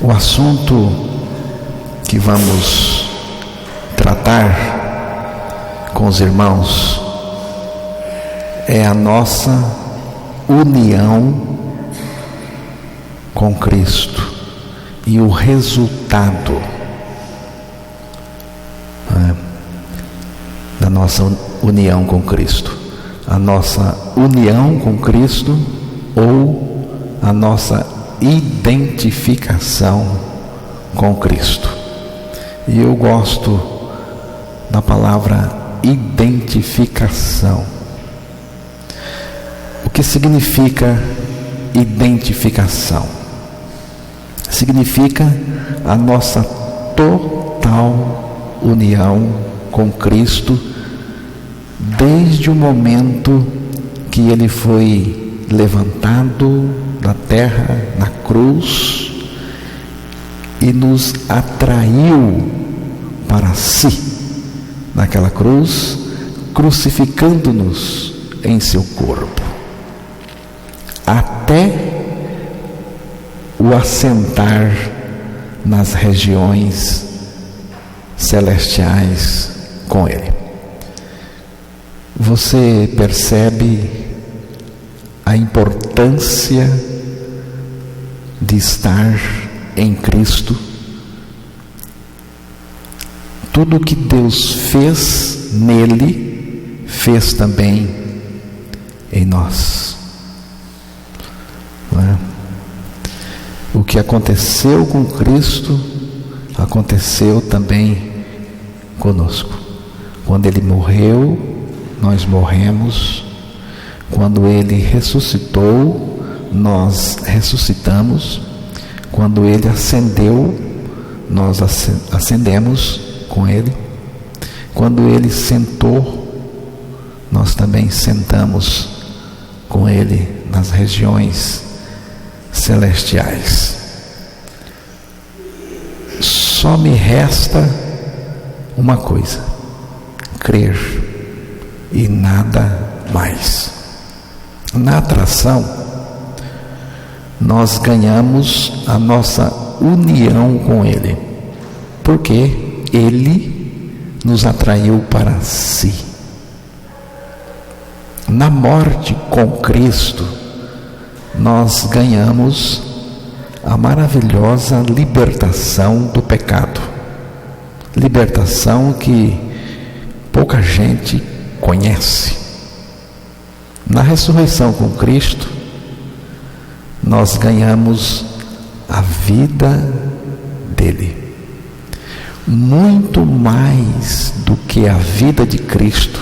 O assunto que vamos tratar com os irmãos é a nossa união com Cristo e o resultado da nossa união com Cristo. A nossa união com Cristo ou a nossa identificação com Cristo. E eu gosto da palavra identificação. O que significa identificação? Significa a nossa total união com Cristo desde o momento que Ele foi levantado da terra, na cruz, e nos atraiu para si, naquela cruz, crucificando-nos em seu corpo, até o assentar nas regiões celestiais com Ele. Você percebe a importância de estar em Cristo? Tudo que Deus fez nele, fez também em nós. Não é? O que aconteceu com Cristo, aconteceu também conosco. Quando Ele morreu, nós morremos. Quando Ele ressuscitou, nós ressuscitamos. Quando Ele ascendeu, nós ascendemos com Ele. Quando Ele sentou, nós também sentamos com Ele nas regiões celestiais. Só me resta uma coisa: crer, e nada mais. Na atração, nós ganhamos a nossa união com Ele, porque Ele nos atraiu para si. Na morte com Cristo, nós ganhamos a maravilhosa libertação do pecado, libertação que pouca gente conhece. Na ressurreição com Cristo, nós ganhamos a vida dele. Muito mais do que a vida de Cristo,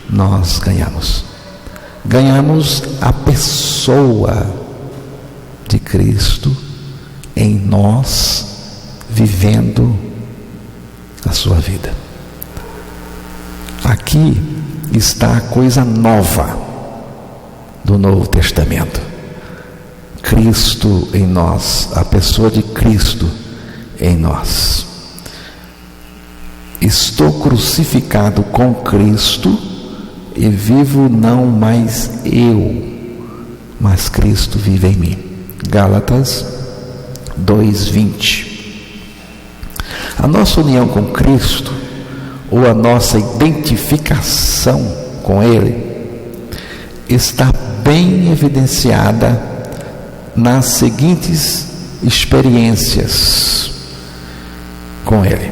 nós ganhamos. Ganhamos a pessoa de Cristo em nós, vivendo a sua vida. Aqui está a coisa nova do Novo Testamento. Cristo em nós, a pessoa de Cristo em nós. Estou crucificado com Cristo e vivo não mais eu, mas Cristo vive em mim. Gálatas 2:20. A nossa união com Cristo, ou a nossa identificação com Ele, está bem evidenciada nas seguintes experiências com Ele.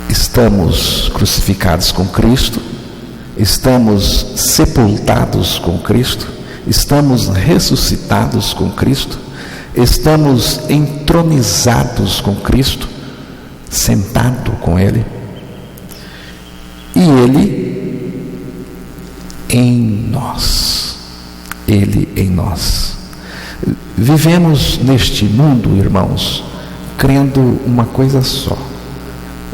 Estamos crucificados com Cristo, estamos sepultados com Cristo, estamos ressuscitados com Cristo, estamos entronizados com Cristo, sentado com Ele, e Ele em nós. Ele em nós. Vivemos neste mundo, irmãos, crendo uma coisa só.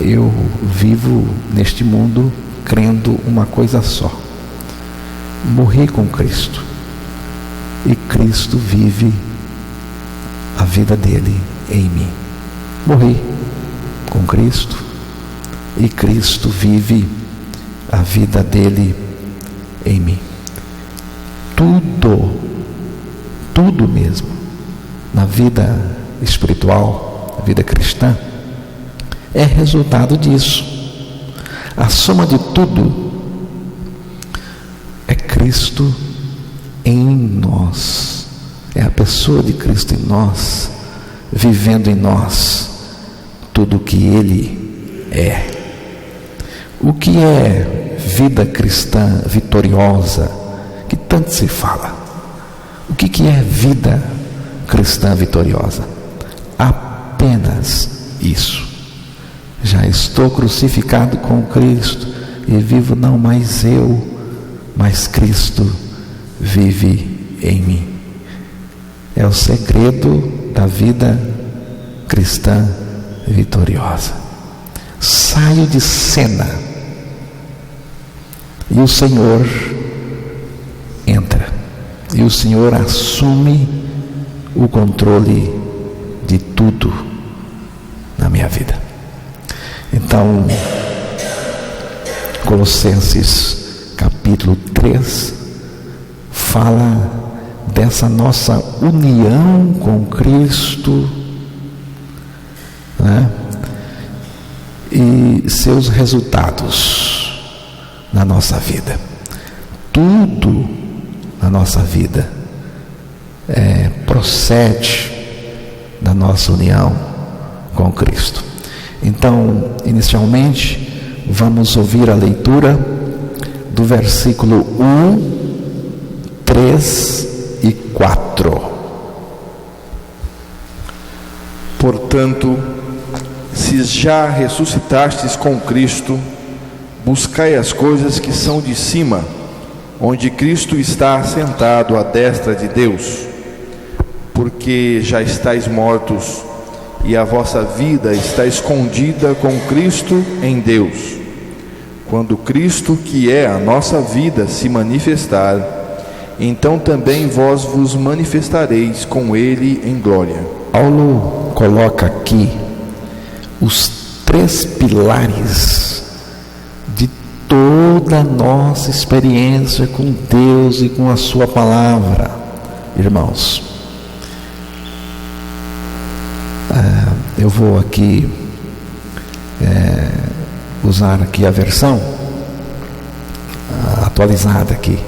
Eu vivo neste mundo crendo uma coisa só: morri com Cristo, e Cristo vive a vida dele em mim. Morri com Cristo e Cristo vive a vida dele em mim. Tudo mesmo na vida espiritual, na vida cristã, é resultado disso. A soma de tudo é Cristo em nós, é a pessoa de Cristo em nós, vivendo em nós tudo o que Ele é. O que é vida cristã vitoriosa, que tanto se fala? O que é vida cristã vitoriosa? Apenas isso. Já estou crucificado com Cristo e vivo não mais eu, mas Cristo vive em mim. É o segredo da vida cristã vitoriosa. Saio de cena e o Senhor entra, e o Senhor assume o controle de tudo na minha vida. Então, Colossenses capítulo 3 fala dessa nossa união com Cristo, né? E seus resultados na nossa vida. Tudo na nossa vida procede da nossa união com Cristo. Então, inicialmente, vamos ouvir a leitura do versículo 1, 3 e 4. Portanto, se já ressuscitastes com Cristo, buscai as coisas que são de cima, onde Cristo está assentado à destra de Deus, porque já estáis mortos, e a vossa vida está escondida com Cristo em Deus. Quando Cristo, que é a nossa vida, se manifestar, então também vós vos manifestareis com Ele em glória. Paulo coloca aqui os 3 pilares de toda a nossa experiência com Deus e com a sua palavra. Irmãos, eu vou aqui usar aqui a versão atualizada aqui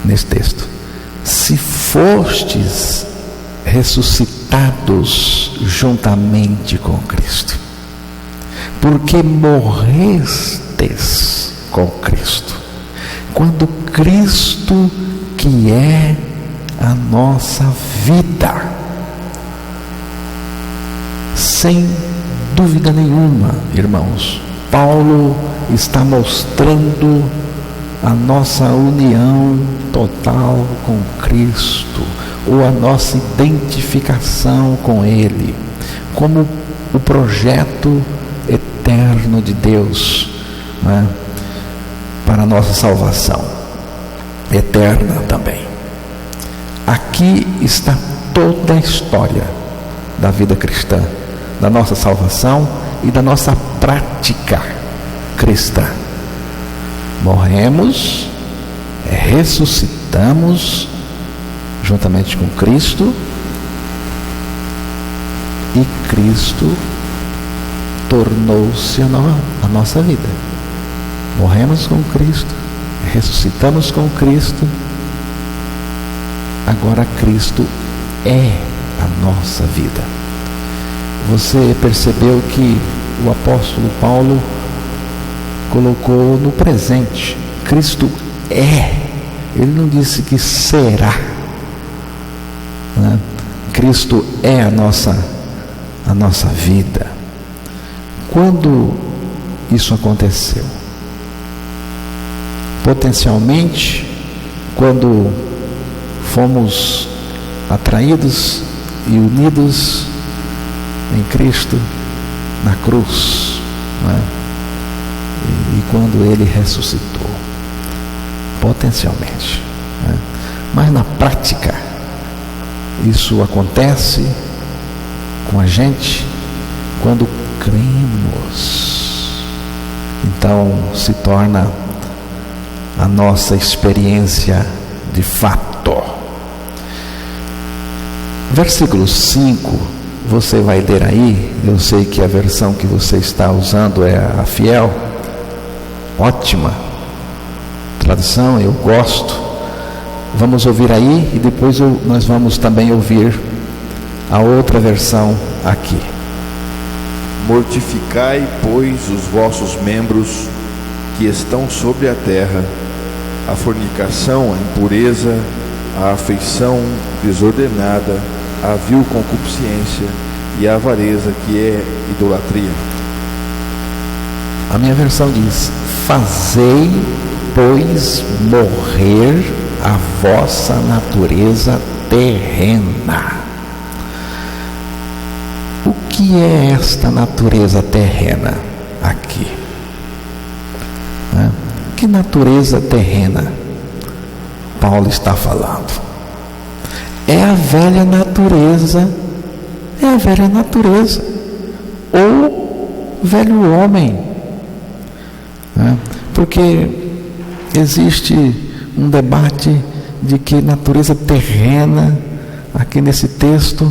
nesse texto. Se fostes ressuscitados juntamente com Cristo, porque morrestes com Cristo, quando Cristo, que é a nossa vida, sem dúvida nenhuma, irmãos, Paulo está mostrando a nossa união total com Cristo, ou a nossa identificação com Ele, como o projeto eterno de Deus, né, para a nossa salvação eterna também. Aqui está toda a história da vida cristã, da nossa salvação e da nossa prática cristã. Morremos, ressuscitamos juntamente com Cristo, e Cristo tornou-se a nossa vida. Morremos com Cristo, ressuscitamos com Cristo, agora Cristo é a nossa vida. Você percebeu que o apóstolo Paulo colocou no presente. Cristo é. Ele não disse que será, né? Cristo é a nossa vida. Quando isso aconteceu? Potencialmente, quando fomos atraídos e unidos em Cristo na cruz, né? E quando Ele ressuscitou, potencialmente, né? Mas na prática, isso acontece com a gente quando cremos. Então se torna a nossa experiência de fato. Versículo 5, você vai ler aí. Eu sei que a versão que você está usando é a Fiel. Ótima tradução, eu gosto. Vamos ouvir aí e depois nós vamos também ouvir a outra versão aqui. Mortificai, pois, os vossos membros que estão sobre a terra, a fornicação, a impureza, a afeição desordenada, a vil concupiscência e a avareza, que é idolatria. A minha versão diz: fazei, pois, morrer a vossa natureza terrena. O que é esta natureza terrena aqui? Que natureza terrena Paulo está falando? É a velha natureza, ou velho homem, porque existe um debate de que natureza terrena, aqui nesse texto,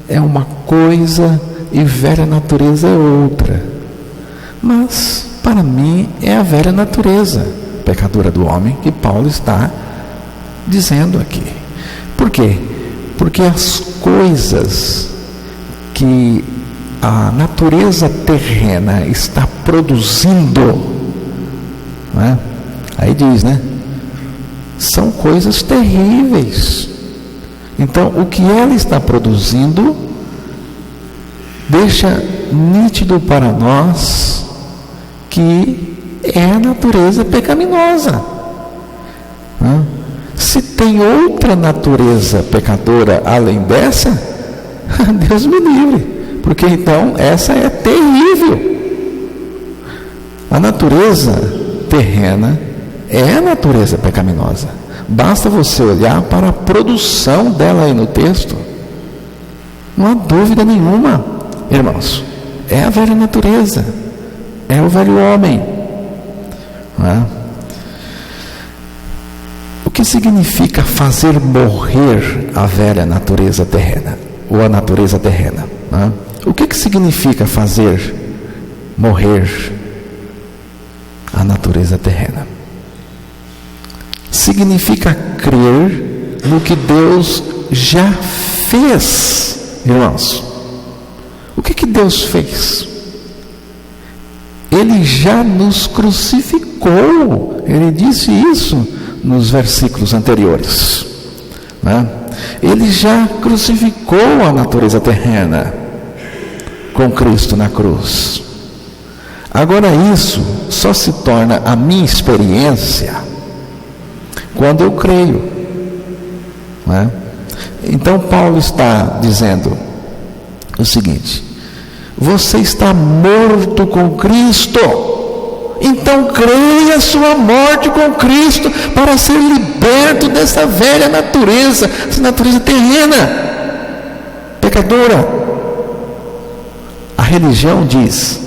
é uma coisa e velha natureza é outra. Mas, para mim, é a velha natureza pecadora do homem que Paulo está dizendo aqui. Por quê? Porque as coisas que a natureza terrena está produzindo, aí diz, são coisas terríveis. Então, o que ela está produzindo deixa nítido para nós que é a natureza pecaminosa. Se tem outra natureza pecadora além dessa, Deus me livre, porque então essa é terrível. A natureza terrena é a natureza pecaminosa. Basta você olhar para a produção dela aí no texto. Não há dúvida nenhuma, irmãos. É a velha natureza, é o velho homem. O que significa fazer morrer a velha natureza terrena, ou a natureza terrena? O que significa fazer morrer a natureza terrena? Significa crer no que Deus já fez, irmãos. O que Deus fez? Ele já nos crucificou. Ele disse isso nos versículos anteriores. Ele já crucificou a natureza terrena com Cristo na cruz. Agora isso só se torna a minha experiência quando eu creio. Então Paulo está dizendo o seguinte: você está morto com Cristo, então creia a sua morte com Cristo para ser liberto dessa velha natureza, essa natureza terrena, pecadora. A religião diz: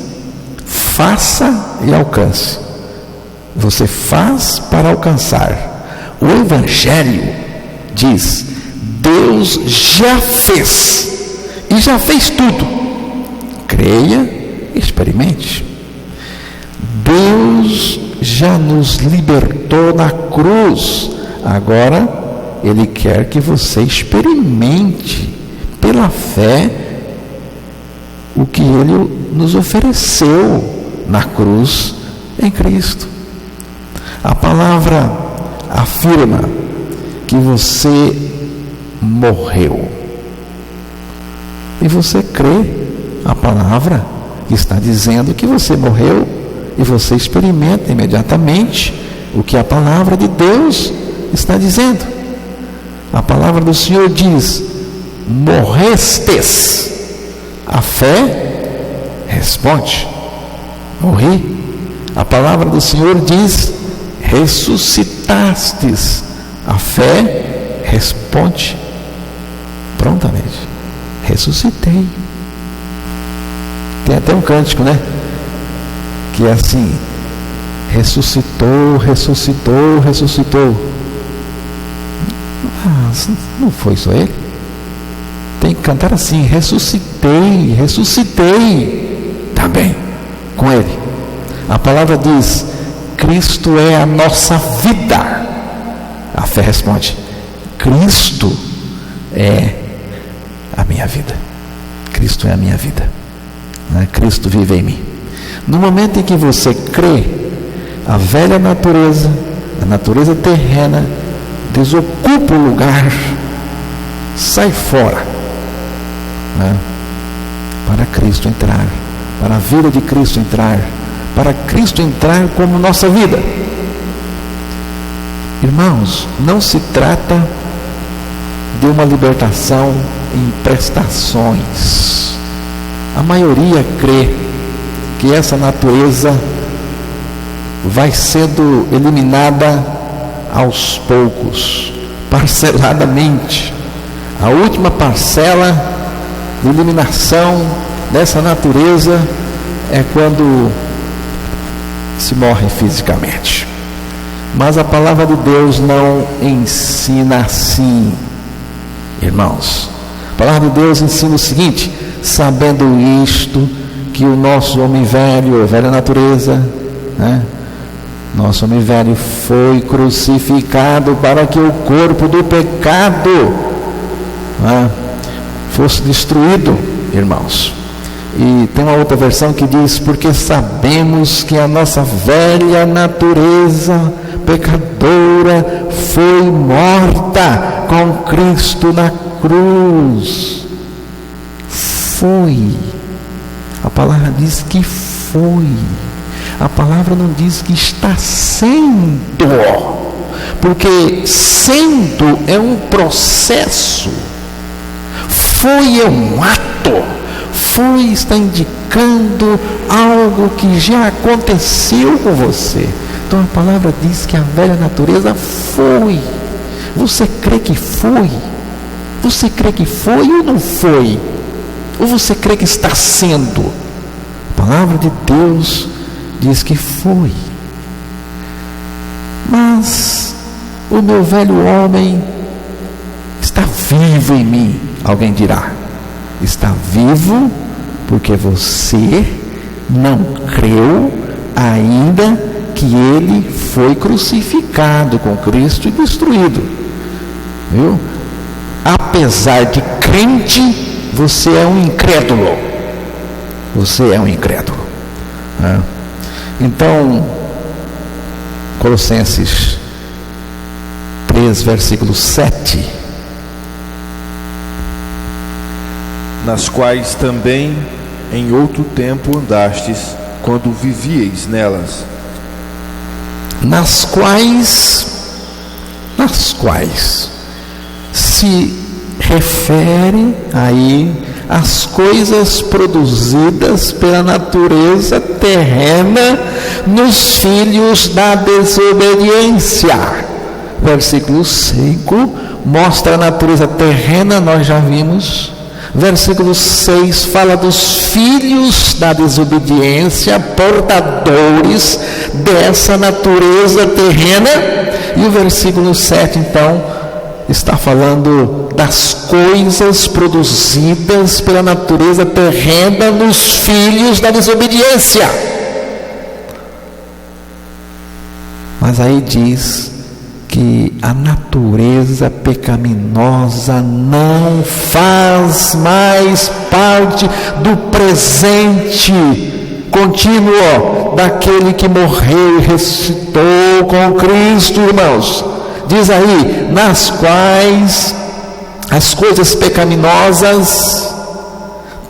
faça e alcance. Você faz para alcançar. O Evangelho diz: Deus já fez, e já fez tudo. Creia, experimente. Deus já nos libertou na cruz. Agora Ele quer que você experimente pela fé o que Ele nos ofereceu na cruz em Cristo. A palavra afirma que você morreu. E você crê a palavra que está dizendo que você morreu, e você experimenta imediatamente o que a palavra de Deus está dizendo. A palavra do Senhor diz: morrestes. A fé responde: morri. A palavra do Senhor diz: ressuscitastes. A fé responde prontamente: ressuscitei. Tem até um cântico, que é assim: ressuscitou, ressuscitou, ressuscitou. Mas não foi só ele? cantar assim: ressuscitei, ressuscitei também com Ele. A palavra diz: Cristo é a nossa vida. A fé responde: Cristo é a minha vida. Cristo é a minha vida. Cristo vive em mim. No momento em que você crê, a velha natureza, a natureza terrena, desocupa o lugar, sai fora, para Cristo entrar, para a vida de Cristo entrar, para Cristo entrar como nossa vida. Irmãos, não se trata de uma libertação em prestações. A maioria crê que essa natureza vai sendo eliminada aos poucos, parceladamente. A última parcela de eliminação dessa natureza é quando se morre fisicamente. Mas a palavra de Deus não ensina assim, irmãos. A palavra de Deus ensina o seguinte: sabendo isto, que o nosso homem velho, a velha natureza, nosso homem velho foi crucificado para que o corpo do pecado fosse destruído, irmãos. E tem uma outra versão que diz: porque sabemos que a nossa velha natureza pecadora foi morta com Cristo na cruz. Foi. A palavra diz que foi. A palavra não diz que está sendo, porque sendo é um processo, foi é um ato, foi está indicando algo que já aconteceu com você. Então a palavra diz que a velha natureza foi. Você crê que foi? Você crê que foi ou não foi? Ou você crê que está sendo? A palavra de Deus diz que foi. Mas o meu velho homem está vivo em mim. Alguém dirá: está vivo porque você não creu ainda que ele foi crucificado com Cristo e destruído. Viu? Apesar de crente, você é um incrédulo. Você é um incrédulo. Então, Colossenses 3, versículo 7. Nas quais também em outro tempo andastes, quando vivieis nelas. Nas quais se refere aí às coisas produzidas pela natureza terrena nos filhos da desobediência. Versículo 5 mostra a natureza terrena, nós já vimos. Versículo 6 fala dos filhos da desobediência, portadores dessa natureza terrena. E o versículo 7 então está falando das coisas produzidas pela natureza terrena nos filhos da desobediência. Mas aí diz que a natureza pecaminosa não faz mais parte do presente contínuo daquele que morreu e ressuscitou com Cristo, irmãos. Diz aí: nas quais as coisas pecaminosas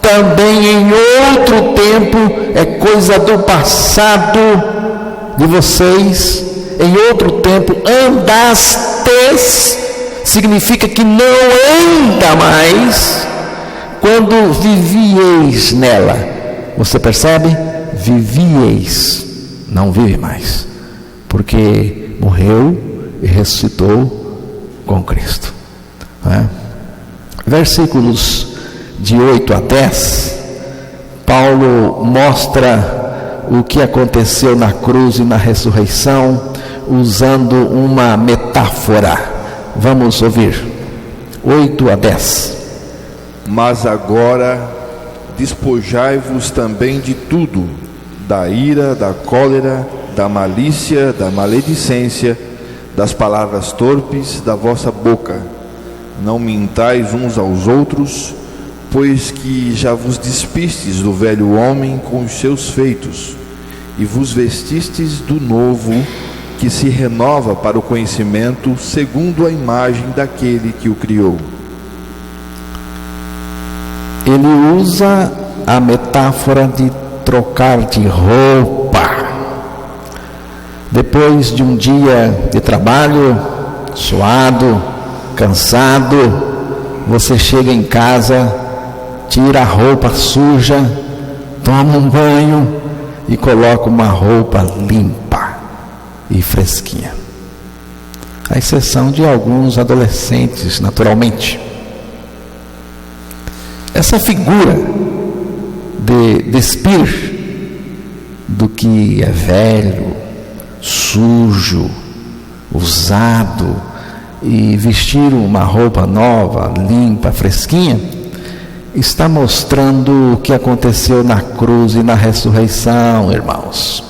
também em outro tempo, é coisa do passado de vocês, em outro tempo andastes, significa que não anda mais, quando vivieis nela. Você percebe? Vivieis, não vive mais, porque morreu e ressuscitou com Cristo. Versículos de 8 a 10, Paulo mostra o que aconteceu na cruz e na ressurreição, usando uma metáfora. Vamos ouvir. 8 a 10. Mas agora despojai-vos também de tudo, da ira, da cólera, da malícia, da maledicência, das palavras torpes da vossa boca. Não mintais uns aos outros, pois que já vos despistes do velho homem com os seus feitos, e vos vestistes do novo, que se renova para o conhecimento segundo a imagem daquele que o criou. Ele usa a metáfora de trocar de roupa. Depois de um dia de trabalho, suado, cansado, você chega em casa, tira a roupa suja, toma um banho e coloca uma roupa limpa e fresquinha. À exceção de alguns adolescentes, naturalmente. Essa figura de despir do que é velho, sujo, usado, e vestir uma roupa nova, limpa, fresquinha, está mostrando o que aconteceu na cruz e na ressurreição, irmãos.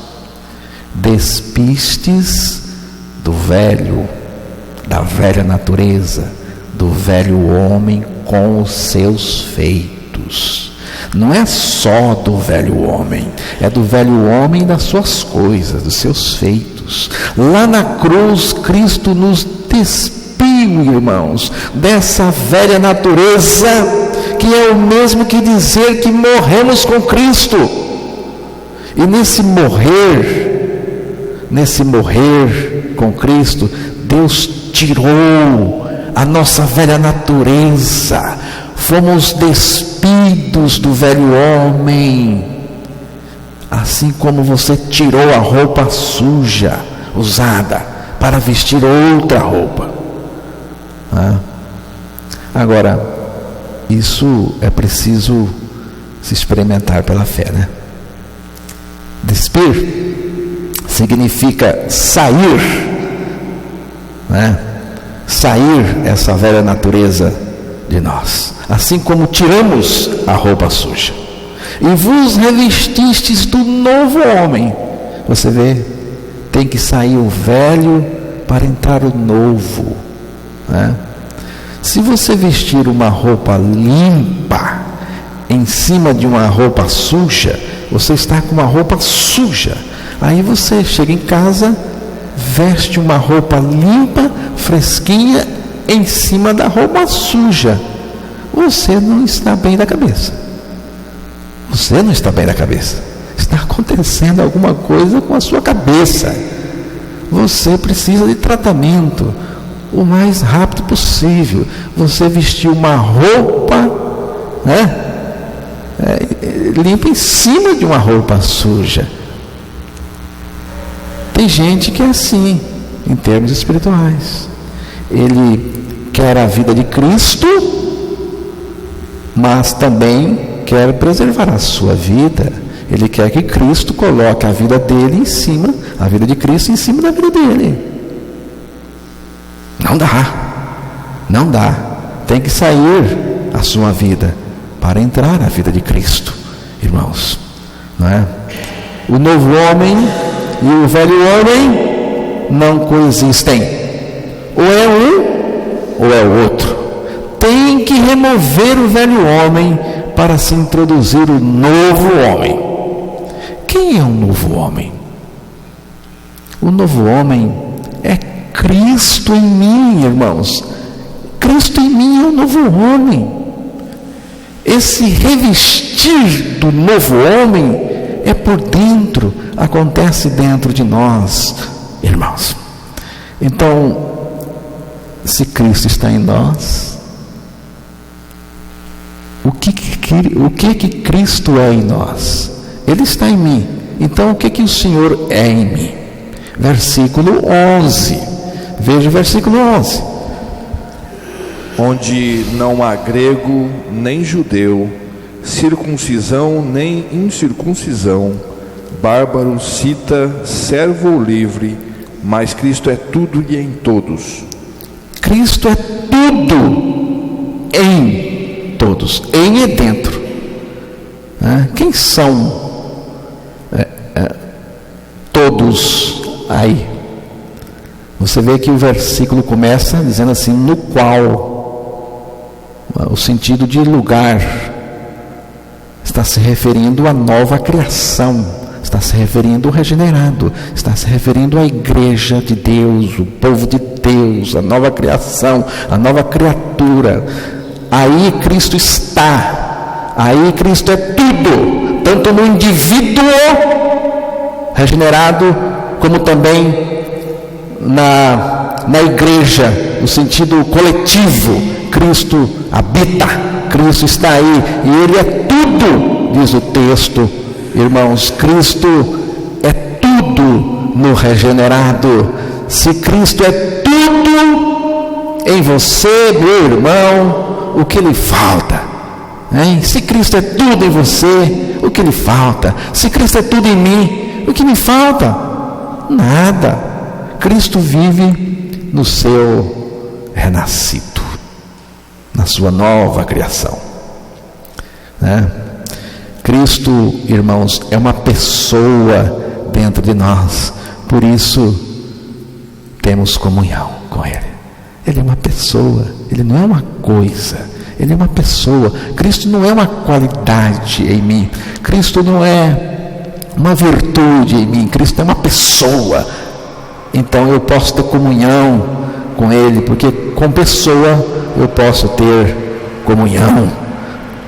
Despistes do velho, da velha natureza, do velho homem com os seus feitos. Não é só do velho homem, é do velho homem e das suas coisas, dos seus feitos. Lá na cruz, Cristo nos despiu, irmãos, dessa velha natureza, que é o mesmo que dizer que morremos com Cristo. E nesse morrer com Cristo, Deus tirou a nossa velha natureza. Fomos despidos do velho homem, assim como você tirou a roupa suja, usada, para vestir outra roupa. Agora, isso é preciso se experimentar pela fé, né? Despir significa sair, né? Sair essa velha natureza de nós, assim como tiramos a roupa suja. E vos revestistes do novo homem. Você vê, tem que sair o velho para entrar o novo, né? Se você vestir uma roupa limpa em cima de uma roupa suja, você está com uma roupa suja. Aí você chega em casa, veste uma roupa limpa, fresquinha, em cima da roupa suja. Você não está bem da cabeça. Você não está bem da cabeça. Está acontecendo alguma coisa com a sua cabeça. Você precisa de tratamento o mais rápido possível. Você vestiu uma roupa, né, limpa em cima de uma roupa suja. Tem gente que é assim, em termos espirituais. Ele quer a vida de Cristo, mas também quer preservar a sua vida. Ele quer que Cristo coloque a vida dele em cima, a vida de Cristo em cima da vida dele. Não dá. Tem que sair a sua vida para entrar na vida de Cristo, irmãos, não é? O novo homem e o velho homem não coexistem. Ou é um ou é o outro. Tem que remover o velho homem para se introduzir o novo homem. Quem é o novo homem? O novo homem é Cristo em mim, irmãos. Cristo em mim é o novo homem. Esse revestir do novo homem é por dentro, acontece dentro de nós, irmãos. Então, se Cristo está em nós, o que Cristo é em nós? Ele está em mim. Então, o que o Senhor é em mim? Versículo 11. Veja o versículo 11. Onde não há grego nem judeu, circuncisão nem incircuncisão, bárbaro, cita, servo ou livre, mas Cristo é tudo e em todos. Cristo é tudo em todos, em e dentro. Quem são todos aí? Você vê que o versículo começa dizendo assim, no qual, o sentido de lugar, está se referindo à nova criação, está se referindo ao regenerado, está se referindo à igreja de Deus, o povo de Deus, a nova criação, a nova criatura. Aí Cristo está, aí Cristo é tudo, tanto no indivíduo regenerado, como também na igreja, no sentido coletivo. Cristo habita, Cristo está aí, e Ele é tudo, diz o texto. Irmãos, Cristo é tudo no regenerado. Se Cristo é tudo em você, meu irmão, o que lhe falta? Hein? Se Cristo é tudo em você, o que lhe falta? Se Cristo é tudo em mim, o que me falta? Nada. Cristo vive no seu renascido, na sua nova criação, né? Cristo, irmãos, é uma pessoa dentro de nós, por isso temos comunhão com Ele. Ele é uma pessoa, Ele não é uma coisa, Ele é uma pessoa. Cristo não é uma qualidade em mim, Cristo não é uma virtude em mim, Cristo é uma pessoa. Então eu posso ter comunhão com Ele, porque com pessoa eu posso ter comunhão.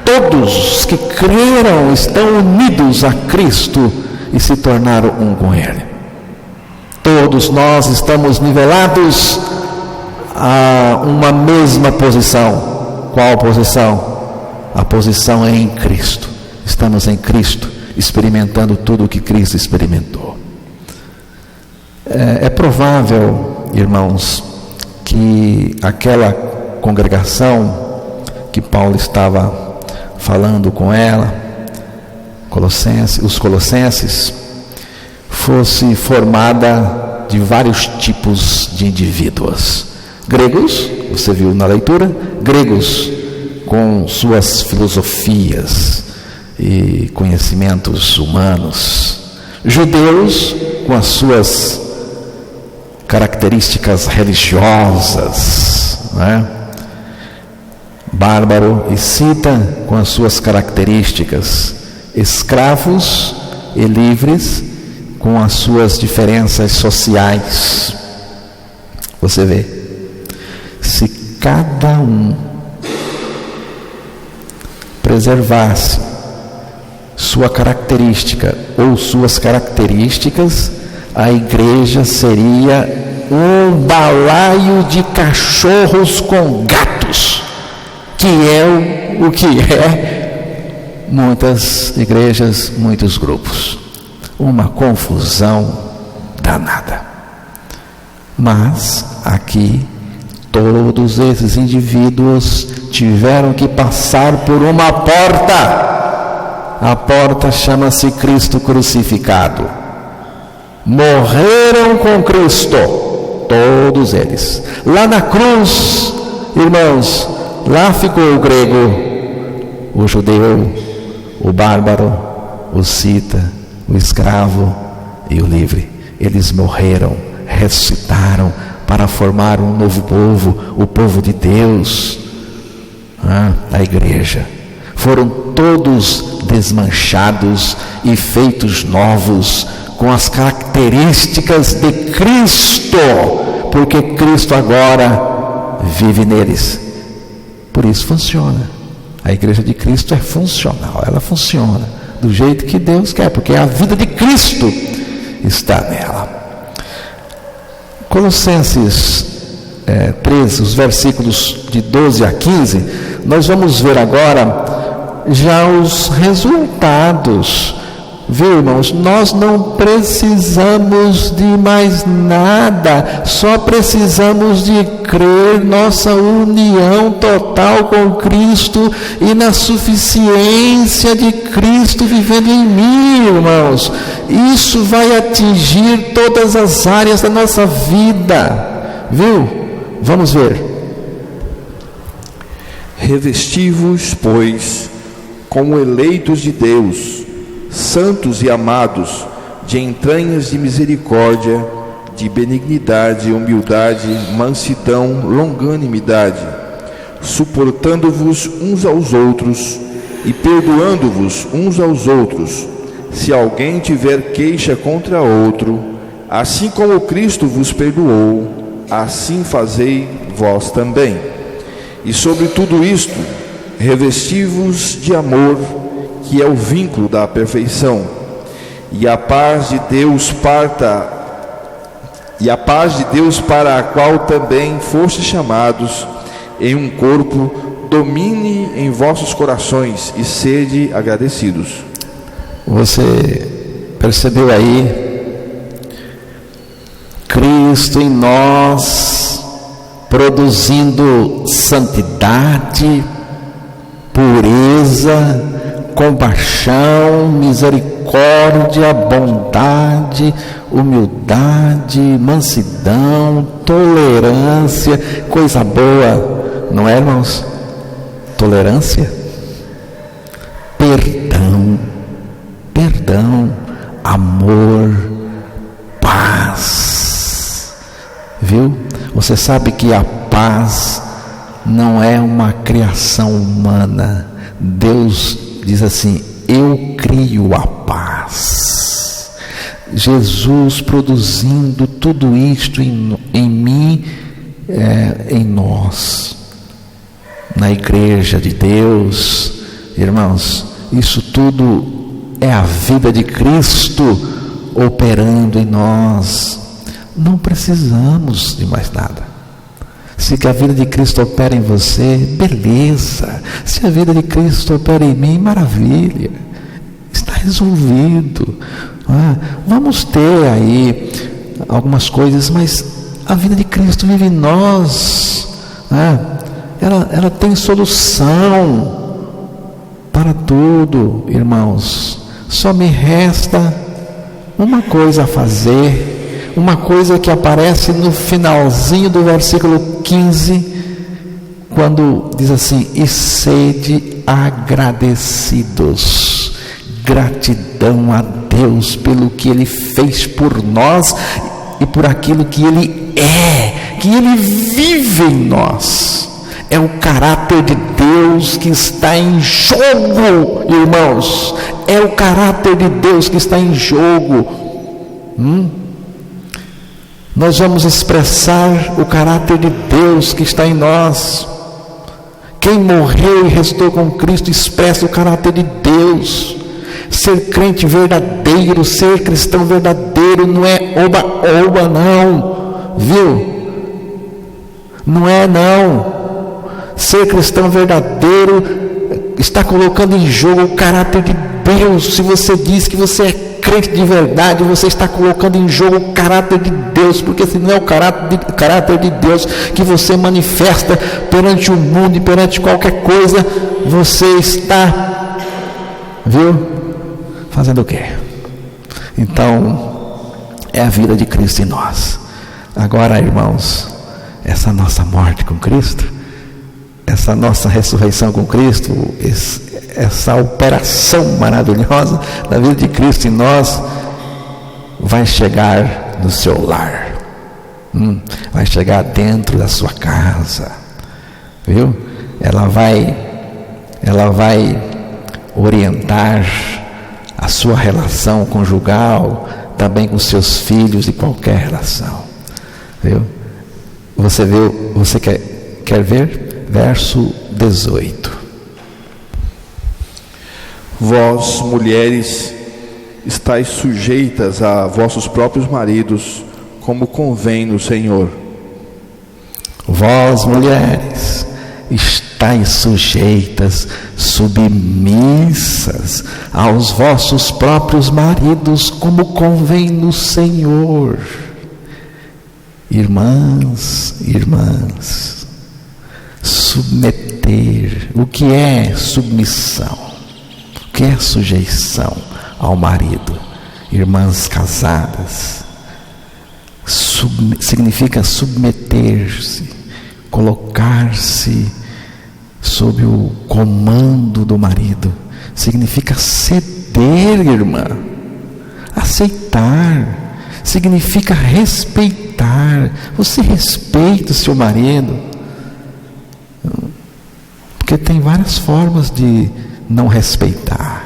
Todos que creram estão unidos a Cristo e se tornaram um com Ele. Todos nós estamos nivelados a uma mesma posição. Qual posição? A posição é em Cristo. Estamos em Cristo, experimentando tudo o que Cristo experimentou. É provável, irmãos, que aquela congregação que Paulo estava falando com ela, os colossenses, fosse formada de vários tipos de indivíduos. Gregos, você viu na leitura, gregos com suas filosofias e conhecimentos humanos, judeus com as suas características religiosas, né? Bárbaro e Cita com as suas características, escravos e livres com as suas diferenças sociais. Você vê, se cada um preservasse sua característica ou suas características, a igreja seria um balaio de cachorros com gatos, que é o que é muitas igrejas, muitos grupos. Uma confusão danada. Mas aqui todos esses indivíduos tiveram que passar por uma porta. A porta chama-se Cristo crucificado. Morreram com Cristo, todos eles. Lá na cruz, irmãos, lá ficou o grego, o judeu, o bárbaro, o cita, o escravo e o livre. Eles morreram, ressuscitaram para formar um novo povo, o povo de Deus, a igreja. Foram todos desmanchados e feitos novos, com as características de Cristo, porque Cristo agora vive neles. Por isso funciona. A igreja de Cristo é funcional, ela funciona do jeito que Deus quer, porque a vida de Cristo está nela. Colossenses 3, os versículos de 12 a 15, nós vamos ver agora já os resultados. Viu, irmãos? Nós não precisamos de mais nada, só precisamos de crer nossa união total com Cristo e na suficiência de Cristo vivendo em mim, irmãos. Isso vai atingir todas as áreas da nossa vida, viu? Vamos ver. Revesti-vos, pois, como eleitos de Deus, santos e amados, de entranhas de misericórdia, de benignidade, humildade, mansidão, longanimidade, suportando-vos uns aos outros e perdoando-vos uns aos outros, se alguém tiver queixa contra outro, assim como Cristo vos perdoou, assim fazei vós também. E sobre tudo isto, revesti-vos de amor, que é o vínculo da perfeição, e a paz de Deus para a qual também fostes chamados em um corpo, domine em vossos corações e sede agradecidos. Você percebeu aí? Cristo em nós, produzindo santidade, pureza, compaixão, misericórdia, bondade, humildade, mansidão, tolerância, coisa boa, não é, irmãos? Tolerância, perdão, amor, paz. Viu? Você sabe que a paz não é uma criação humana. Deus diz assim: eu crio a paz. Jesus produzindo tudo isto em mim, em nós, na igreja de Deus. Irmãos, isso tudo é a vida de Cristo operando em nós. Não precisamos de mais nada. Se a vida de Cristo opera em você, beleza. Se a vida de Cristo opera em mim, maravilha. Está resolvido. Vamos ter aí algumas coisas, mas a vida de Cristo vive em nós. Ela tem solução para tudo, irmãos. Só me resta uma coisa a fazer, uma coisa que aparece no finalzinho do versículo 15, quando diz assim: e sede agradecidos. Gratidão a Deus pelo que Ele fez por nós e por aquilo que Ele é, que Ele vive em nós. É o caráter de Deus que está em jogo, irmãos. É o caráter de Deus que está em jogo. Nós vamos expressar o caráter de Deus que está em nós. Quem morreu e ressuscitou com Cristo expressa o caráter de Deus. Ser crente verdadeiro, ser cristão verdadeiro não é oba-oba, não, viu? Não é, não. Ser cristão verdadeiro está colocando em jogo o caráter de Deus. Se você diz que você é crente de verdade, você está colocando em jogo o caráter de Deus, porque se não é o caráter de Deus que você manifesta perante o mundo e perante qualquer coisa, você está, viu? Fazendo o quê? Então, é a vida de Cristo em nós. Agora, irmãos, essa nossa morte com Cristo, essa nossa ressurreição com Cristo, essa operação maravilhosa da vida de Cristo em nós, vai chegar no seu lar, vai chegar dentro da sua casa, viu? Ela vai orientar a sua relação conjugal, também com seus filhos e qualquer relação, viu? Você quer ver? Verso 18. Vós, mulheres, estáis sujeitas a vossos próprios maridos, como convém no Senhor. Vós, mulheres, estáis sujeitas, submissas aos vossos próprios maridos, como convém no Senhor. Irmãs, submeter. O que é submissão? O que é sujeição ao marido? Irmãs casadas, significa submeter-se, colocar-se sob o comando do marido. Significa ceder, irmã. Aceitar. Significa respeitar. Você respeita o seu marido. Porque tem várias formas de não respeitar.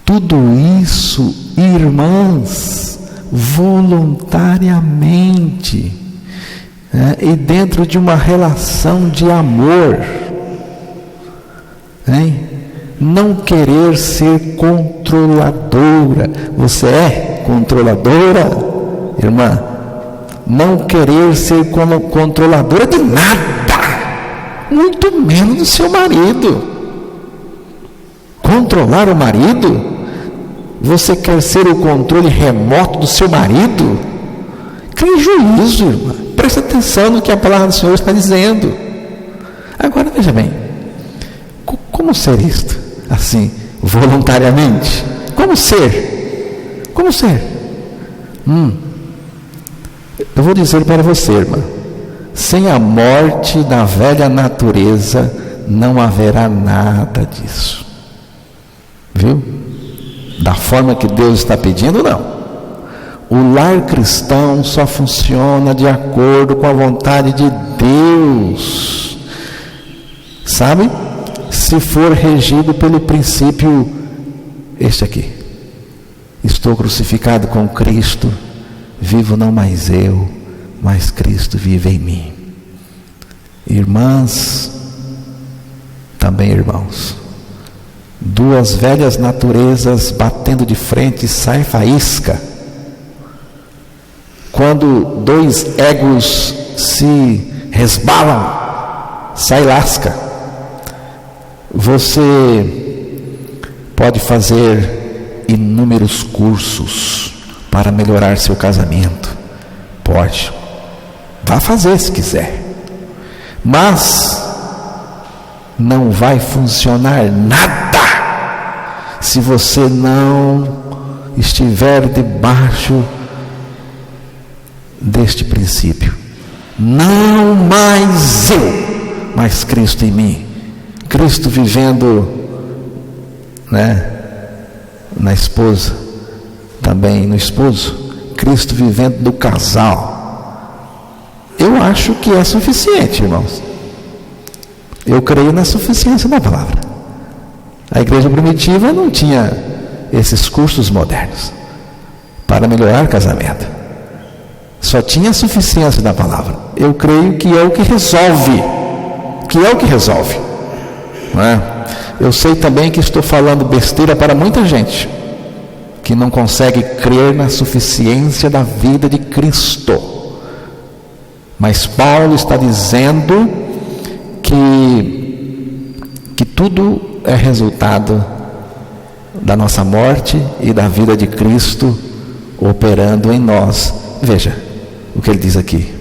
Tudo isso, irmãs, voluntariamente, e dentro de uma relação de amor, não querer ser controladora. Você é controladora, irmã? Não querer ser controladora de nada, muito menos do seu marido. Controlar o marido? Você quer ser o controle remoto do seu marido? Crie juízo, irmã. Preste atenção no que a palavra do Senhor está dizendo. Agora veja bem, como ser isto? Assim, voluntariamente? Como ser? Como ser? Eu vou dizer para você, irmã, sem a morte da velha natureza não haverá nada disso. Viu? Da forma que Deus está pedindo, não. O lar cristão só funciona de acordo com a vontade de Deus. Sabe? Se for regido pelo princípio este aqui: estou crucificado com Cristo, vivo não mais eu, mas Cristo vive em mim. Irmãs, também irmãos, duas velhas naturezas batendo de frente, sai faísca. Quando dois egos se resbalam, sai lasca. Você pode fazer inúmeros cursos para melhorar seu casamento. Pode. Vá fazer se quiser. Mas não vai funcionar nada se você não estiver debaixo deste princípio. Não mais eu, mas Cristo em mim. Cristo vivendo, na esposa, também no esposo. Cristo vivendo no casal. Eu acho que é suficiente, irmãos. Eu creio na suficiência da palavra. A igreja primitiva não tinha esses cursos modernos para melhorar casamento. Só tinha a suficiência da palavra. Eu creio que é o que resolve. Não é? Eu sei também que estou falando besteira para muita gente que não consegue crer na suficiência da vida de Cristo. Mas Paulo está dizendo que tudo é resultado da nossa morte e da vida de Cristo operando em nós. Veja o que ele diz aqui: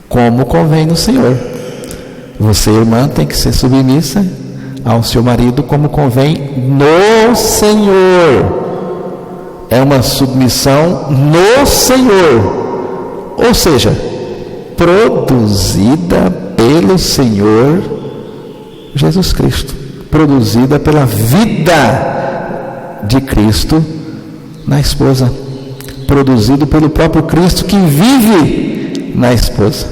como convém no Senhor. Você, irmã, tem que ser submissa ao seu marido como convém no Senhor. É uma submissão no Senhor, ou seja, produzida pelo Senhor Jesus Cristo, produzida pela vida de Cristo na esposa, produzido pelo próprio Cristo que vive na esposa.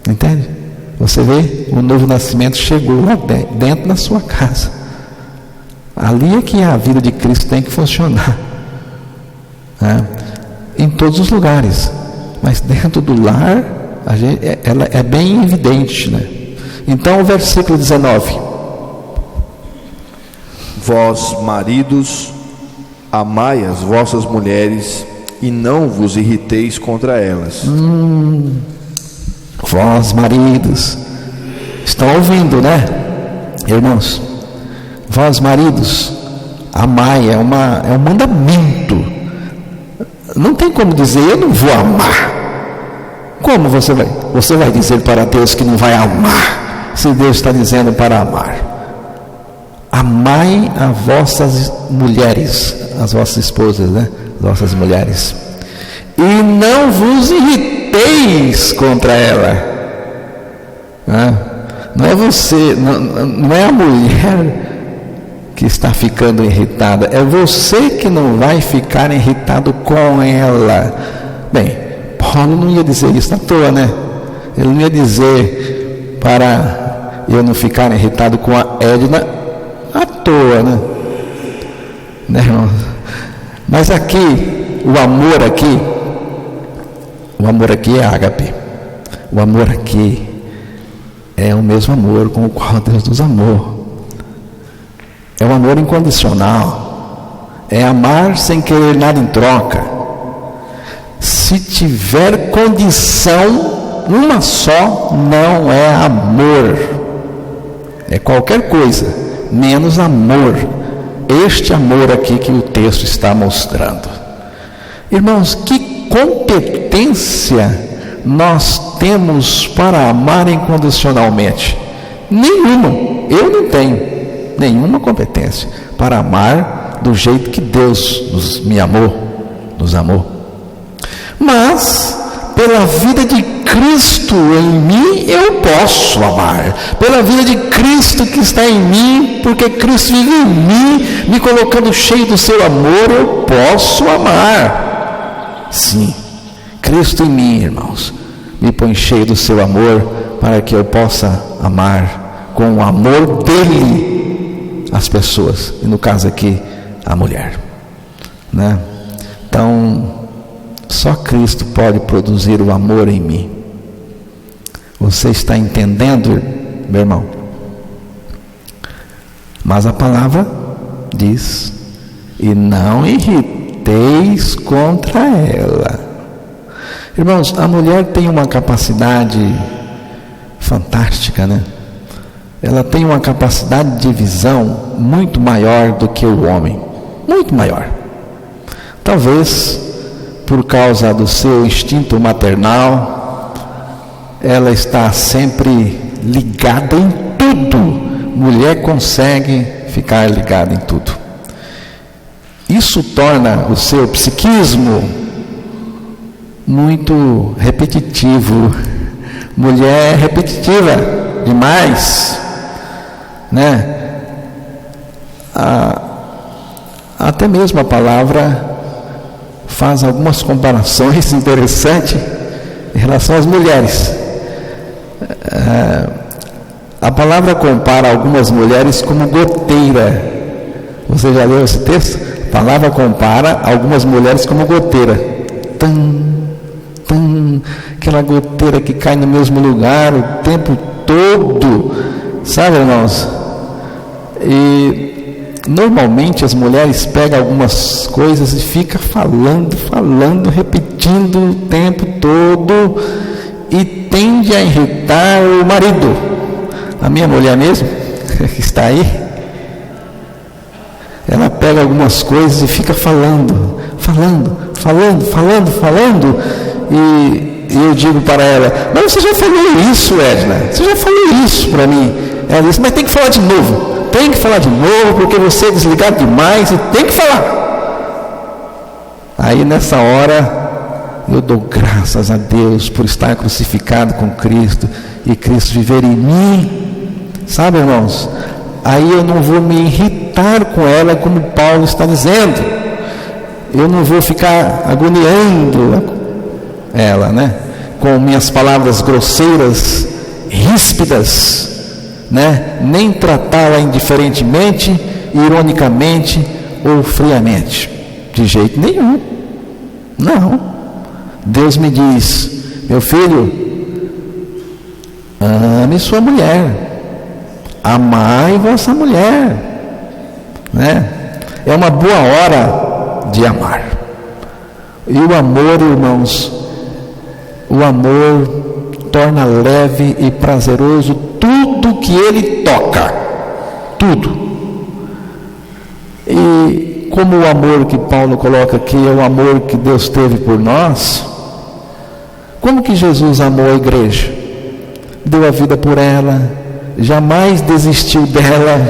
Entende? Você vê, o novo nascimento chegou lá dentro da sua casa. Ali é que a vida de Cristo tem que funcionar, em todos os lugares, mas dentro do lar ela é bem evidente, Então o versículo 19: vós maridos, amai as vossas mulheres e não vos irriteis contra elas. Vós maridos, estão ouvindo, irmãos? Vós maridos, amai, é um mandamento. Não tem como dizer eu não vou amar. Como você vai? Você vai dizer para Deus que não vai amar, se Deus está dizendo para amar. Amai as vossas mulheres, as vossas esposas, as vossas mulheres, e não vos irriteis contra ela. Não é você, não é a mulher que está ficando irritada, é você que não vai ficar irritado com ela. Bem, Paulo não ia dizer isso à toa, né? Ele não ia dizer para eu não ficar irritado com a Edna à toa, né, irmão? Mas aqui, o amor aqui é ágape. O amor aqui é o mesmo amor com o qual Deus nos amou. É um amor incondicional. É amar sem querer nada em troca. Se tiver condição, uma só, não é amor. É qualquer coisa, menos amor. Este amor aqui que o texto está mostrando. Irmãos, que competência nós temos para amar incondicionalmente? Nenhuma. Eu não tenho nenhuma competência para amar do jeito que Deus nos amou. Mas, pela vida de Cristo em mim, eu posso amar. Pela vida de Cristo que está em mim, porque Cristo vive em mim, me colocando cheio do seu amor, eu posso amar. Sim, Cristo em mim, irmãos, me põe cheio do seu amor, para que eu possa amar com o amor dele as pessoas, e no caso aqui, a mulher, né? Então, só Cristo pode produzir o amor em mim. Você está entendendo, meu irmão? Mas a palavra diz: e não irriteis contra ela. Irmãos, a mulher tem uma capacidade fantástica, né? Ela tem uma capacidade de visão muito maior do que o homem, muito maior. Talvez por causa do seu instinto maternal, ela está sempre ligada em tudo. Mulher consegue ficar ligada em tudo. Isso torna o seu psiquismo muito repetitivo. Mulher é repetitiva demais, né? Até mesmo a palavra faz algumas comparações interessantes em relação às mulheres. A palavra compara algumas mulheres como goteira. Você já leu esse texto? A palavra compara algumas mulheres como goteira. Aquela goteira que cai no mesmo lugar o tempo todo. Sabe, irmãos? E normalmente as mulheres pegam algumas coisas e ficam falando, repetindo o tempo todo, e tende a irritar o marido. A minha mulher mesmo, que está aí, ela pega algumas coisas e fica falando, e eu digo para ela: mas você já falou isso, Edna, você já falou isso para mim. Ela disse: mas tem que falar de novo. Tem que falar de novo, porque você é desligado demais e tem que falar. Aí nessa hora eu dou graças a Deus por estar crucificado com Cristo e Cristo viver em mim. Sabe, irmãos? Aí eu não vou me irritar com ela, como Paulo está dizendo. Eu não vou ficar agoniando ela, né? Com minhas palavras grosseiras, ríspidas, né? Nem tratá-la indiferentemente, ironicamente ou friamente, de jeito nenhum. Não. Deus me diz: meu filho, ame sua mulher, amai vossa mulher, né? É uma boa hora de amar. E o amor, irmãos, o amor torna leve e prazeroso tudo que ele toca, tudo. E como o amor que Paulo coloca aqui é o amor que Deus teve por nós, como que Jesus amou a igreja? Deu a vida por ela, jamais desistiu dela,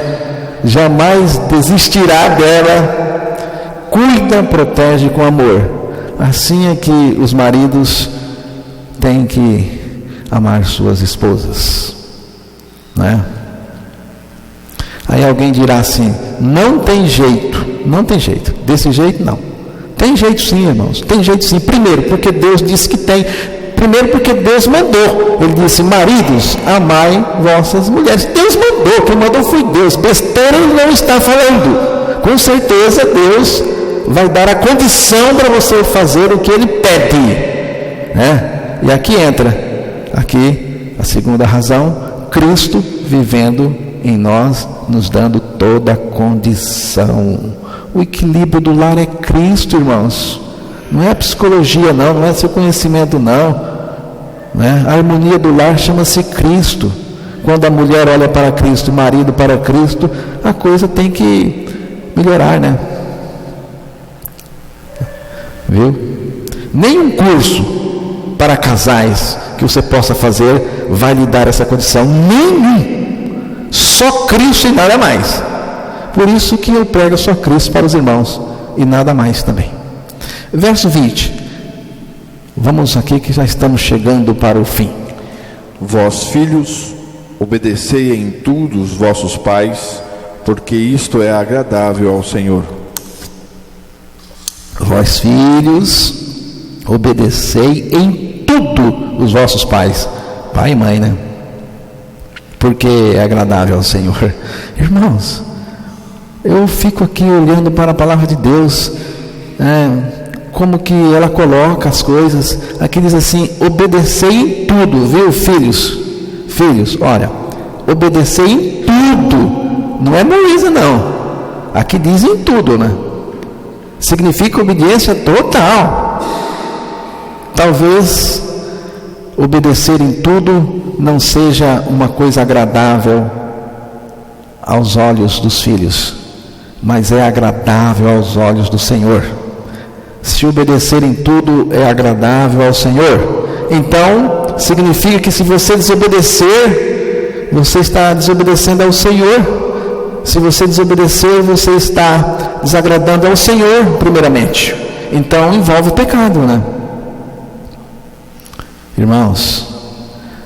jamais desistirá dela, cuida, protege com amor. Assim é que os maridos têm que amar suas esposas, não é? Aí alguém dirá assim: não tem jeito. Não tem jeito, desse jeito não. Tem jeito sim, irmãos, tem jeito sim. Primeiro, porque Deus disse que tem. Primeiro, porque Deus mandou. Ele disse: maridos, amai vossas mulheres. Deus mandou, quem mandou foi Deus. Besteira ele não está falando. Com certeza Deus vai dar a condição para você fazer o que Ele pede, né? E aqui entra, aqui a segunda razão: Cristo vivendo em nós, nos dando toda a condição. O equilíbrio do lar é Cristo, irmãos. Não é a psicologia não, não é seu conhecimento não, né? A harmonia do lar chama-se Cristo. Quando a mulher olha para Cristo, o marido para Cristo, a coisa tem que melhorar, né? Viu? Nenhum curso para casais que você possa fazer vai lhe dar essa condição. Nenhum. Só Cristo e nada mais. Por isso que eu prego só Cristo para os irmãos e nada mais também. Verso 20. Vamos aqui que já estamos chegando para o fim. Vós, filhos, obedecei em tudo os vossos pais, porque isto é agradável ao Senhor. Vós, filhos, obedecei em tudo os vossos pais. Pai e mãe, né? Porque é agradável ao Senhor. Irmãos, eu fico aqui olhando para a palavra de Deus, como que ela coloca as coisas. Aqui diz assim: obedecei em tudo, viu, filhos? Filhos, olha, obedecei em tudo. Não é Moisés não. Aqui diz em tudo, né? Significa obediência total. Talvez obedecer em tudo não seja uma coisa agradável aos olhos dos filhos, mas é agradável aos olhos do Senhor. Se obedecer em tudo é agradável ao Senhor, então significa que se você desobedecer, você está desobedecendo ao Senhor. Se você desobedecer, você está desagradando ao Senhor primeiramente. Então envolve o pecado, né? Irmãos,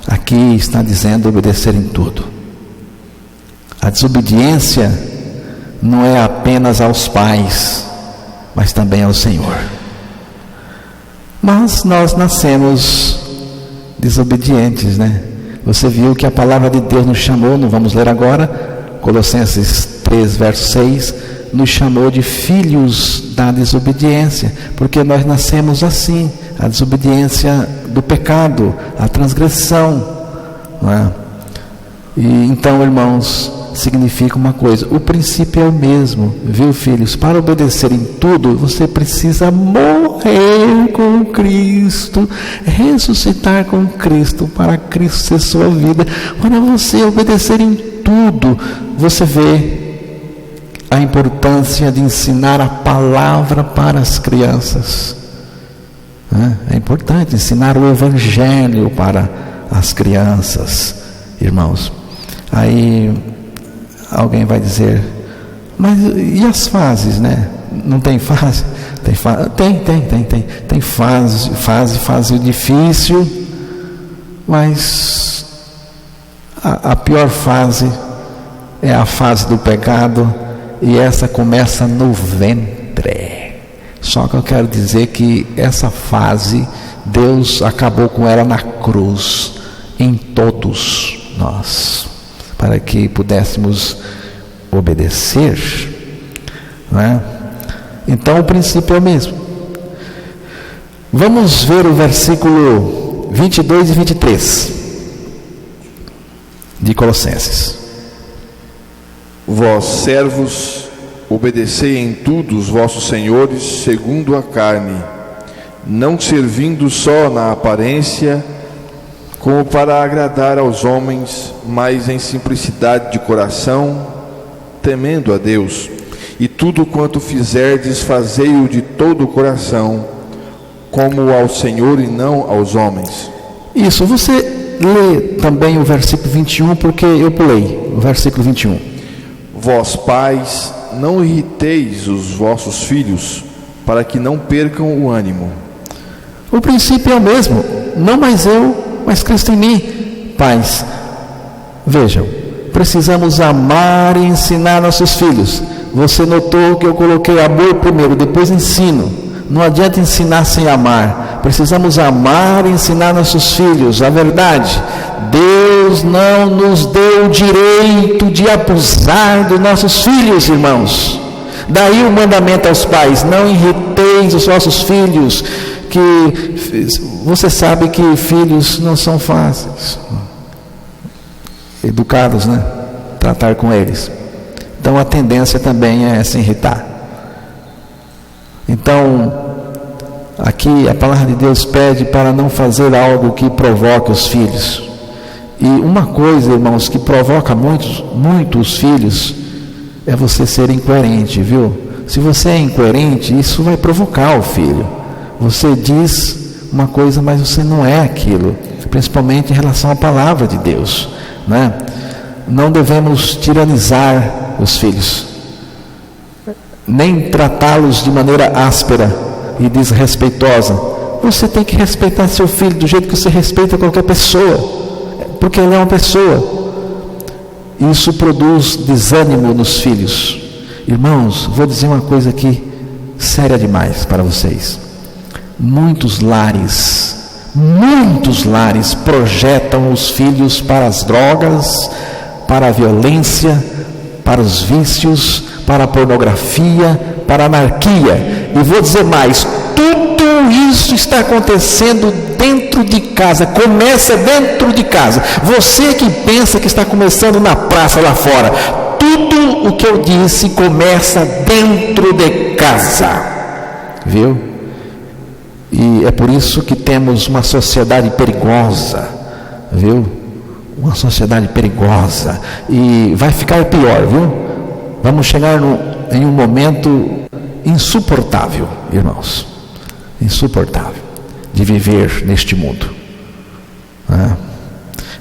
aqui está dizendo obedecer em tudo. A desobediência não é apenas aos pais, mas também ao Senhor. Mas nós nascemos desobedientes, né? Você viu que a palavra de Deus nos chamou, não vamos ler agora, Colossenses 3, verso 6, nos chamou de filhos da desobediência, porque nós nascemos assim, a desobediência do pecado, a transgressão, não é? E então, irmãos, significa uma coisa: o princípio é o mesmo, viu, filhos? Para obedecer em tudo, você precisa morrer com Cristo, ressuscitar com Cristo, para Cristo ser sua vida. Para você obedecer em tudo, você vê a importância de ensinar a palavra para as crianças. É importante ensinar o Evangelho para as crianças, irmãos. Aí alguém vai dizer: mas e as fases, né? Não tem fase? Tem fase difícil, mas a pior fase é a fase do pecado, e essa começa no ventre. Só que eu quero dizer que essa fase, Deus acabou com ela na cruz, em todos nós, para que pudéssemos obedecer, não é? Então o princípio é o mesmo. Vamos ver o versículo 22 e 23 de Colossenses. Vós, servos, obedecei em tudo os vossos senhores segundo a carne, não servindo só na aparência, como para agradar aos homens, mas em simplicidade de coração, temendo a Deus. E tudo quanto fizerdes, fazei-o de todo o coração, como ao Senhor e não aos homens. Isso, você lê também o versículo 21, porque eu pulei o versículo 21. Vós, pais, não irriteis os vossos filhos, para que não percam o ânimo. O princípio é o mesmo, não mais eu, mas Cristo em mim. Pais, vejam, precisamos amar e ensinar nossos filhos. Você notou que eu coloquei amor primeiro, depois ensino. Não adianta ensinar sem amar. Precisamos amar e ensinar nossos filhos a verdade. Deus não nos deu o direito de abusar dos nossos filhos, irmãos. Daí o mandamento aos pais: não irriteis os vossos filhos. Que você sabe que filhos não são fáceis. Educados, né? Tratar com eles. Então a tendência também é se irritar. Então, aqui a palavra de Deus pede para não fazer algo que provoque os filhos. E uma coisa, irmãos, que provoca muito os filhos é você ser incoerente, viu? Se você é incoerente, isso vai provocar o filho. Você diz uma coisa, mas você não é aquilo, principalmente em relação à palavra de Deus, né? Não devemos tiranizar os filhos, nem tratá-los de maneira áspera e desrespeitosa. Você tem que respeitar seu filho do jeito que você respeita qualquer pessoa, porque ele é uma pessoa. Isso produz desânimo nos filhos. Irmãos, vou dizer uma coisa aqui séria demais para vocês. Muitos lares projetam os filhos para as drogas, para a violência, para os vícios, para a pornografia, para a anarquia. E vou dizer mais: tudo isso está acontecendo dentro de casa. Começa dentro de casa. Você que pensa que está começando na praça lá fora, tudo o que eu disse começa dentro de casa, viu? E é por isso que temos uma sociedade perigosa, viu? Uma sociedade perigosa. E vai ficar pior, viu? Vamos chegar em um momento insuportável, irmãos. Insuportável de viver neste mundo.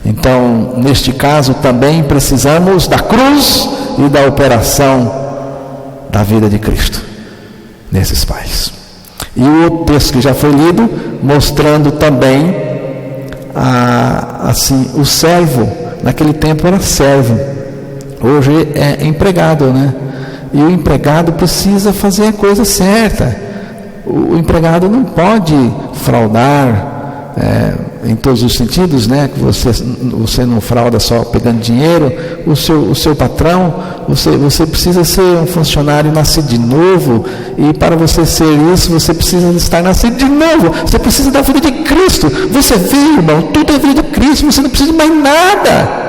Então, neste caso também precisamos da cruz e da operação da vida de Cristo nesses pais. E o texto que já foi lido, mostrando também assim, o servo, naquele tempo era servo, hoje é empregado, né? E o empregado precisa fazer a coisa certa. O empregado não pode fraudar em todos os sentidos, né? Que você não frauda só pegando dinheiro. O seu patrão, você precisa ser um funcionário nascido de novo, e para você ser isso, você precisa estar nascido de novo. Você precisa da vida de Cristo. Você vê, irmão, tudo é vida de Cristo. Você não precisa de mais nada.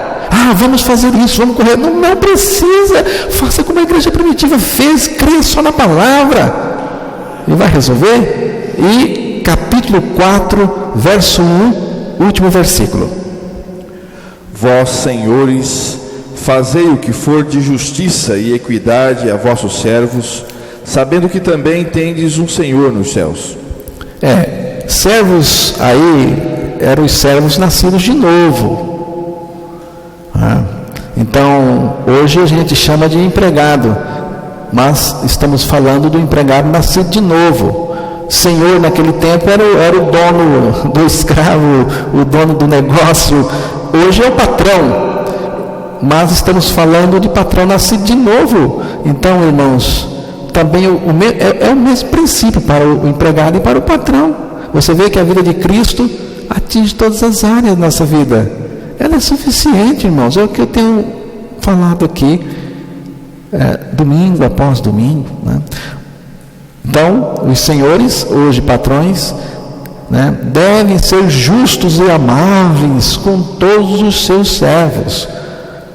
Vamos fazer isso, vamos correr. Não precisa. Faça como a igreja primitiva fez, crê só na palavra e vai resolver. E capítulo 4, verso 1, último versículo: Vós, senhores, fazei o que for de justiça e equidade a vossos servos, sabendo que também tendes um Senhor nos céus. Servos aí eram os servos nascidos de novo. Então, hoje a gente chama de empregado, mas estamos falando do empregado nascido de novo. Senhor naquele tempo era o dono do escravo, o dono do negócio. Hoje é o patrão, mas estamos falando de patrão nascido de novo. Então, irmãos, também é o mesmo princípio para o empregado e para o patrão. Você vê que a vida de Cristo atinge todas as áreas da nossa vida. Ela é suficiente, irmãos. É o que eu tenho falado aqui, domingo após domingo, né? Então, os senhores, hoje patrões, né, devem ser justos e amáveis com todos os seus servos,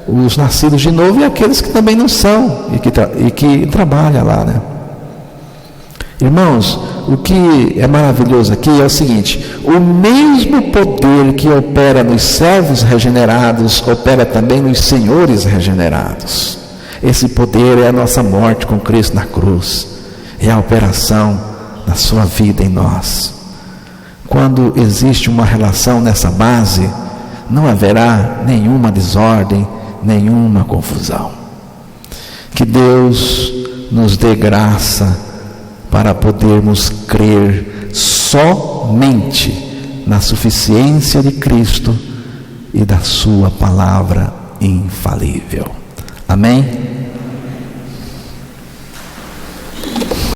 os nascidos de novo e aqueles que também não são e que trabalham lá, né? Irmãos, o que é maravilhoso aqui é o seguinte: o mesmo poder que opera nos servos regenerados opera também nos senhores regenerados. Esse poder é a nossa morte com Cristo na cruz, é a operação da sua vida em nós. Quando existe uma relação nessa base, não haverá nenhuma desordem, nenhuma confusão. Que Deus nos dê graça para podermos crer somente na suficiência de Cristo e da sua palavra infalível. Amém?